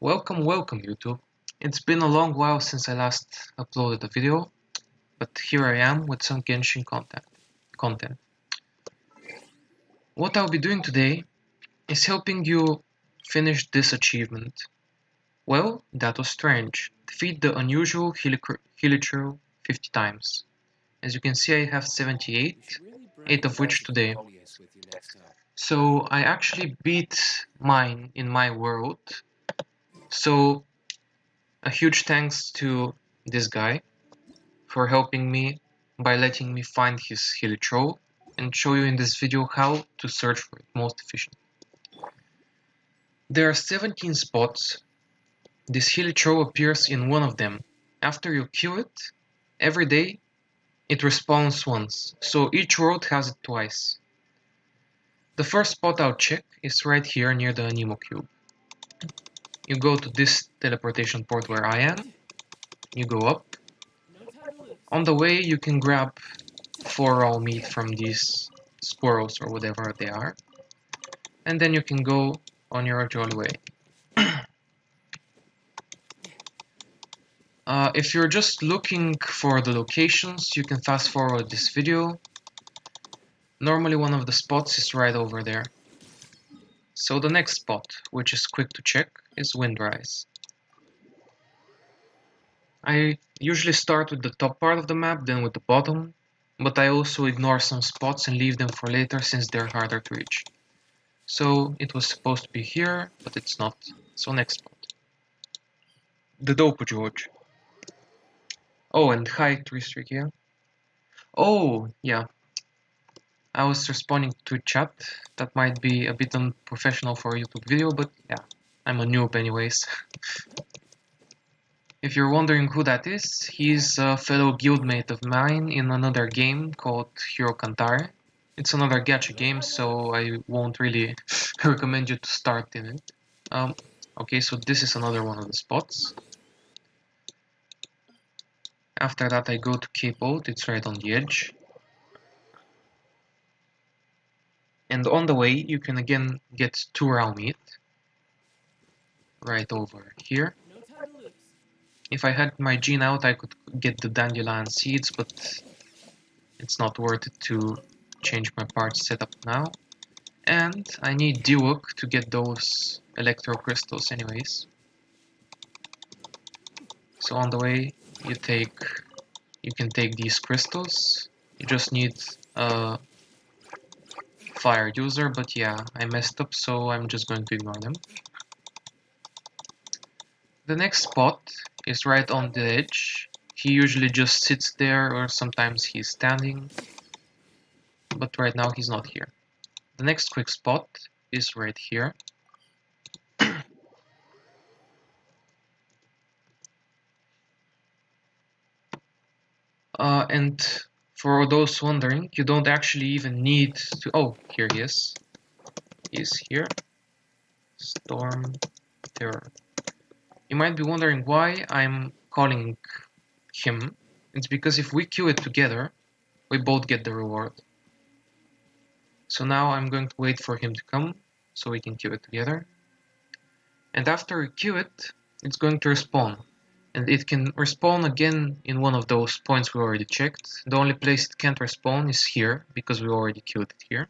Welcome YouTube. It's been a long while since I last uploaded a video, but here I am with some Genshin content. What I'll be doing today is helping you finish this achievement. Well, that was strange. Defeat the unusual Hilichurl 50 times. As you can see, I have 78, 8 of which today. So I actually beat mine in my world. So a huge thanks to this guy for helping me by letting me find his Hilichurl and show you in this video how to search for it most efficiently. There are 17 spots. This Hilichurl appears in one of them. After you kill it, every day it respawns once, so each world has it twice. The first spot I'll check is right here near the Anemo Cube. You go to this teleportation port where I am, you go up. On the way you can grab 4 raw meat from these squirrels or whatever they are, and then you can go on your jolly way. If you're just looking for the locations, you can fast forward this video. Normally one of the spots is right over there. So the next spot, which is quick to check, is Windrise. I usually start with the top part of the map, then with the bottom, but I also ignore some spots and leave them for later since they're harder to reach. So it was supposed to be here, but it's not. So next spot. The Dopo George. Oh, and hi, Tristrik here. Oh, yeah. I was responding to chat. That might be a bit unprofessional for a YouTube video, but yeah, I'm a noob anyways. If you're wondering who that is, he's a fellow guildmate of mine in another game called Hero Kantare. It's another gacha game, so I won't really recommend you to start in it. Okay, so this is another one of the spots. After that I go to Cape Oat, it's right on the edge. And on the way you can again get 2 raw meat. Right over here. If I had my gene out I could get the dandelion seeds, but it's not worth it to change my parts setup now. And I need Duok to get those electro crystals anyways. So on the way you can take these crystals. You just need a fire user, but yeah, I messed up, so I'm just going to ignore them. The next spot is right on the edge. He usually just sits there, or sometimes he's standing, but right now he's not here. The next quick spot is right here. And for those wondering, you don't actually even need to... Oh, here he is. He's here. Storm Terror. You might be wondering why I'm calling him. It's because if we queue it together, we both get the reward. So now I'm going to wait for him to come, so we can queue it together. And after we queue it, it's going to respawn. And it can respawn again in one of those points we already checked. The only place it can't respawn is here, because we already queued it here.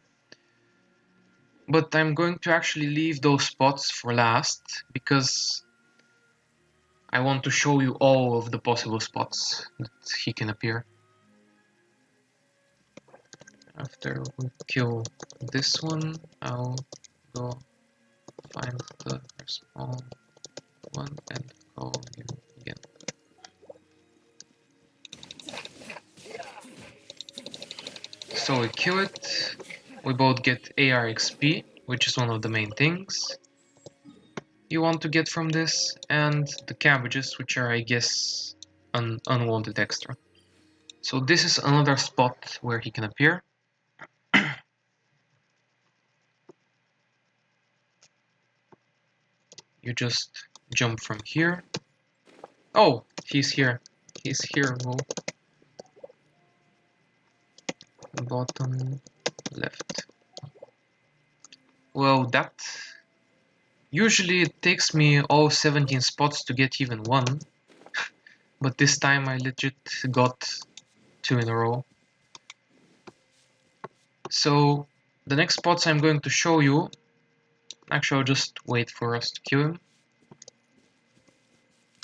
But I'm going to actually leave those spots for last, because I want to show you all of the possible spots that he can appear. After we kill this one, I'll go find the respawn one and call him again. So we kill it, we both get AR XP, which is one of the main things you want to get from this, and the cabbages, which are, I guess, an unwanted extra. So this is another spot where he can appear. You just jump from here. Oh, he's here. He's here, whoa. Bottom left. Well, that Usually it takes me all 17 spots to get even one, but this time I legit got 2 in a row. So the next spots I'm going to show you, actually I'll just wait for us to kill him,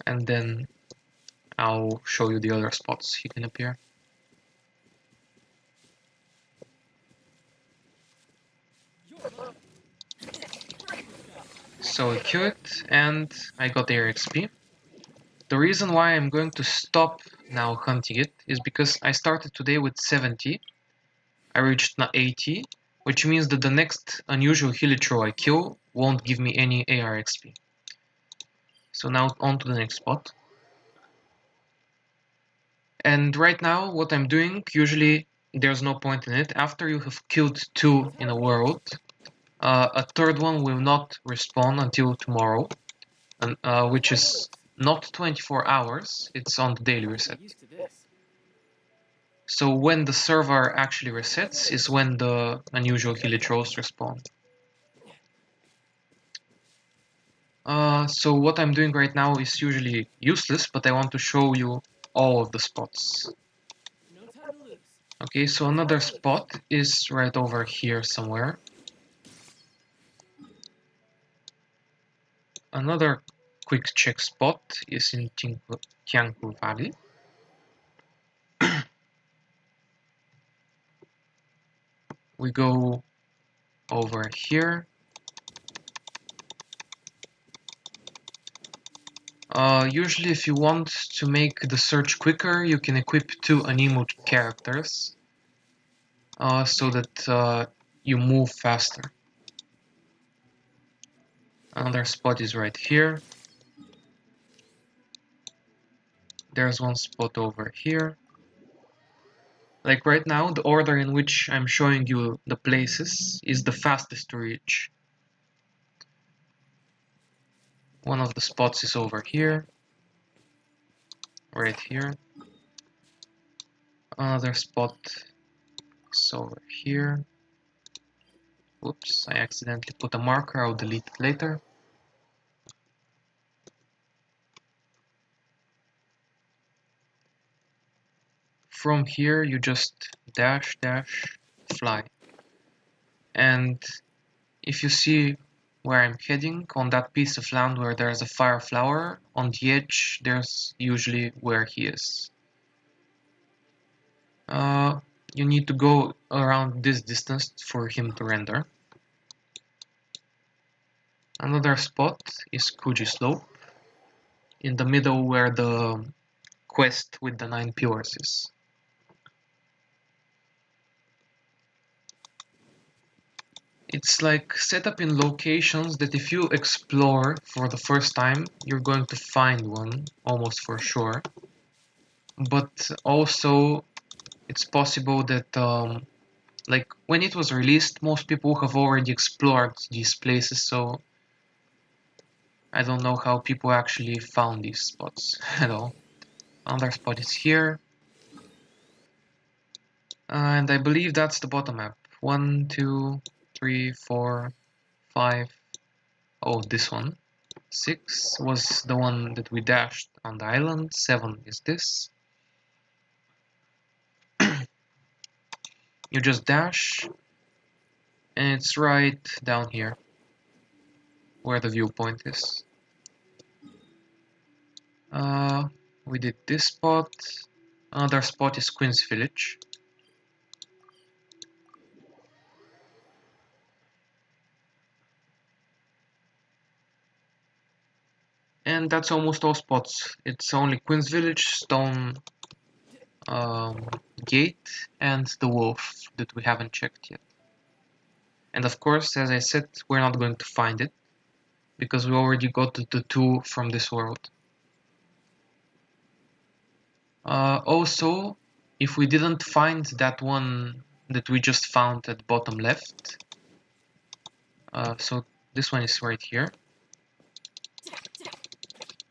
and then I'll show you the other spots he can appear. So I kill it, and I got air XP. The reason why I'm going to stop now hunting it is because I started today with 70, I reached 80, which means that the next unusual Hilichurl I kill won't give me any AR XP. So now on to the next spot. And right now what I'm doing, usually there's no point in it. After you have killed 2 in a world, a third one will not respawn until tomorrow, which is not 24 hours, it's on the daily reset. So when the server actually resets is when the unusual Hilichurls respawn. So what I'm doing right now is usually useless, but I want to show you all of the spots. Okay, so another spot is right over here somewhere. Another quick check spot is in Tianghu Valley. We go over here. Usually if you want to make the search quicker, you can equip 2 Anemo characters so that you move faster. Another spot is right here. There's one spot over here. Like right now, the order in which I'm showing you the places is the fastest to reach. One of the spots is over here. Right here. Another spot is over here. Oops, I accidentally put a marker, I'll delete it later. From here you just dash, dash, fly. And if you see where I'm heading, on that piece of land where there's a fire flower, on the edge there's usually where he is. You need to go around this distance for him to render. Another spot is Kuji Slope, in the middle where the quest with the 9 pillars is. It's like set up in locations that if you explore for the first time, you're going to find one, almost for sure. But also, it's possible that like when it was released, most people have already explored these places, so I don't know how people actually found these spots at all. Another spot is here. And I believe that's the bottom map. 1, 2, 3, 4, 5. Oh, this one. 6 was the one that we dashed on the island. 7 is this. You just dash, and it's right down here, where the viewpoint is. We did this spot. Another spot is Queen's Village. And that's almost all spots. It's only Queen's Village, Stone Gate, and the Wolf that we haven't checked yet. And of course, as I said, we're not going to find it, because we already got the 2 from this world. Also, if we didn't find that one that we just found at bottom left, so this one is right here.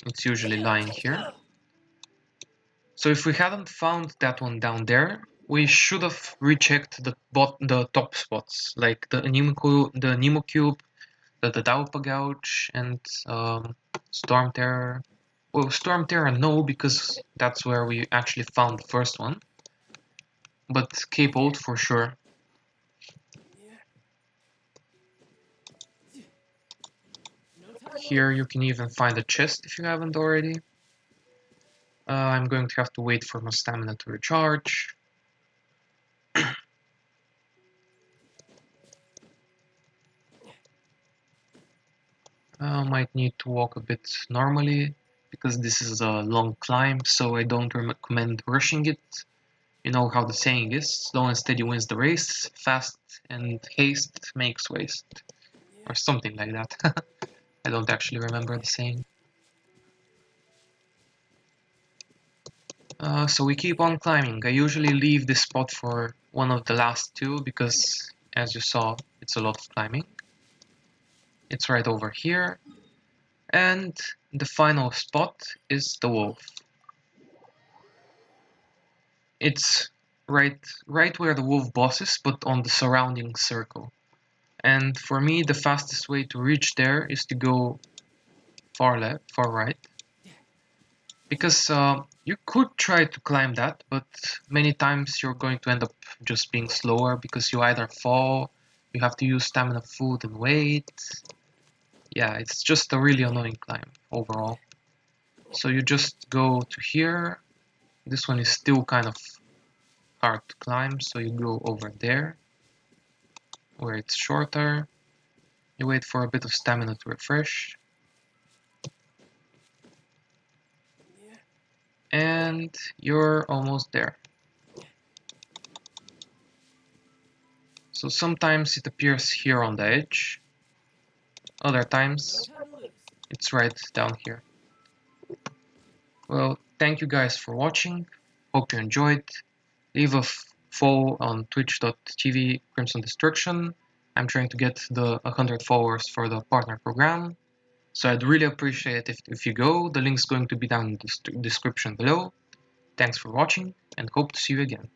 It's usually lying here. So if we hadn't found that one down there, we should have rechecked the top spots, like the Nemo Cube, the Daupa Gouge and Storm Terror. Well, Storm Terror no, because that's where we actually found the first one. But Cape Old for sure. Here you can even find a chest if you haven't already. I'm going to have to wait for my stamina to recharge. Might need to walk a bit normally because this is a long climb, so I don't recommend rushing it. You know how the saying is, slow and steady wins the race, fast and haste makes waste. Or something like that. I don't actually remember the saying. So we keep on climbing. I usually leave this spot for one of the last two because, as you saw, it's a lot of climbing. It's right over here. And the final spot is the wolf. It's right where the wolf boss is, but on the surrounding circle. And for me, the fastest way to reach there is to go far left, far right. Because you could try to climb that, but many times you're going to end up just being slower because you either fall, you have to use stamina, food, and wait. Yeah, it's just a really annoying climb overall. So you just go to here. This one is still kind of hard to climb, so you go over there where it's shorter. You wait for a bit of stamina to refresh. And you're almost there. So sometimes it appears here on the edge, other times it's right down here. Well, thank you guys for watching. Hope you enjoyed. Leave a follow on twitch.tv Crimson Destruction. I'm trying to get the 100 followers for the partner program. So I'd really appreciate if you go. The link's going to be down in the description below. Thanks for watching and hope to see you again.